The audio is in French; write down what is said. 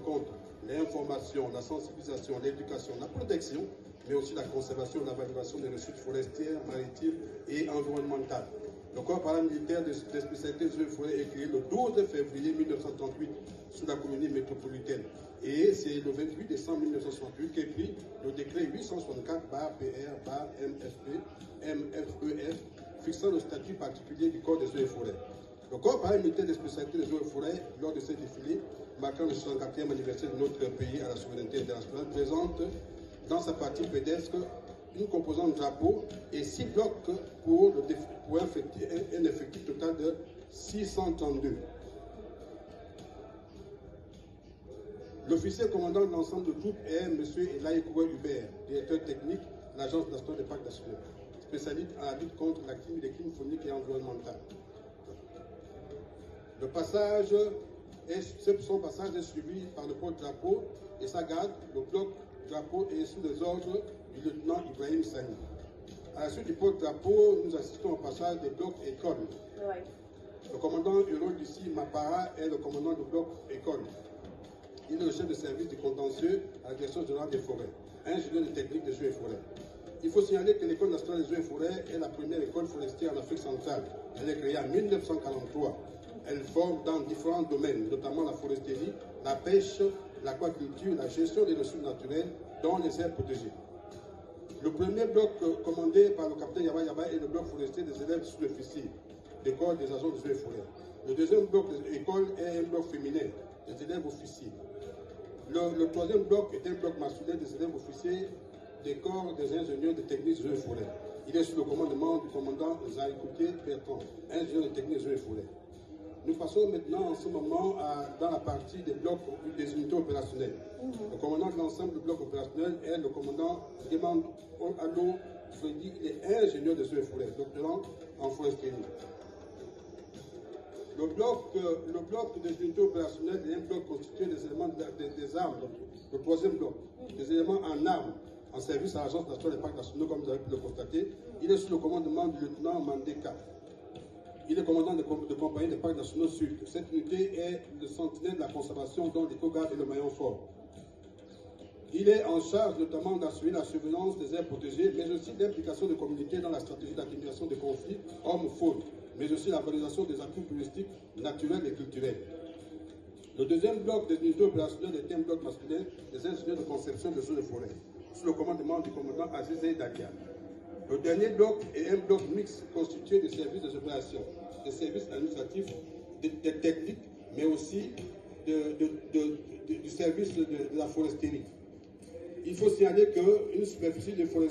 compte l'information, la sensibilisation, l'éducation, la protection, mais aussi la conservation et la valorisation des ressources forestières, maritimes et environnementales. Le corps paramilitaire des spécialités des eaux et forêts est créé le 12 février 1938 sous la communauté métropolitaine. Et c'est le 28 décembre 1968 qu'est pris le décret 864-PR-MFEF fixant le statut particulier du corps des eaux et forêts. Le corps paramilitaire des spécialités des eaux et forêts, lors de ces défilés, marquant le 64e anniversaire de notre pays à la souveraineté internationale, présente dans sa partie pédestre une composante drapeau et 6 blocs pour un effectif total de 632. L'officier commandant de l'ensemble du groupe est M. Elaï Hubert, directeur technique de l'Agence nationale des parcs nationaux, spécialiste en la lutte contre les crimes phoniques et environnementales. Son passage est suivi par le porte-drapeau et sa garde. Le bloc drapeau est sous les ordres du lieutenant Ibrahim Sani. À la suite du porte-drapeau, nous assistons au passage des blocs écoles. Ouais. Le commandant Euro d'ici Mapara est le commandant du bloc école. Il est le chef de service du contentieux à la direction générale des forêts, ingénieur de technique des eaux et forêts. Il faut signaler que l'École nationale des eaux et forêts est la première école forestière en Afrique centrale. Elle est créée en 1943. Elle forme dans différents domaines, notamment la foresterie, la pêche, l'aquaculture, la gestion des ressources naturelles, dont les aires protégées. Le premier bloc commandé par le capitaine Yaba Yaba est le bloc forestier des élèves sous-officiers d'école des agents des eaux et forêts. Le deuxième bloc de l'école est un bloc féminin des élèves officiers. Le troisième bloc est un bloc masculin des élèves officiers des corps des ingénieurs de techniques des eaux et forêts. Il est sous le commandement du commandant Zahikoutier Bertrand, ingénieur de techniques des eaux et forêts. Nous passons maintenant en ce moment dans la partie des blocs des unités opérationnelles. Le commandant de l'ensemble du bloc opérationnel est le commandant Demande Allo Freddy, il est ingénieur des eaux et forêts, doctorant en foresterie. Le bloc des unités opérationnelles est un bloc constitué des éléments des armes, donc, le troisième bloc, des éléments en armes, en service à l'Agence nationale des parcs nationaux, comme vous avez pu le constater. Il est sous le commandement du lieutenant Mandeka. Il est commandant de compagnie des parcs nationaux sud. Cette unité est le sentinelle de la conservation dont l'éco-garde est le maillon fort. Il est en charge notamment d'assurer la surveillance des aires protégées, mais aussi l'implication de communautés dans la stratégie d'atténuation des conflits hommes-faune, mais aussi la valorisation des atouts touristiques naturels et culturels. Le deuxième bloc des unités opérationnelles est un bloc masculin des ingénieurs de conception des eaux et forêts, sous le commandement du commandant Azizé Dakia. Le dernier bloc est un bloc mixte constitué des services des opérations, des services administratifs, des techniques, mais aussi du service de la foresterie. Il faut signaler qu'une superficie de foresterie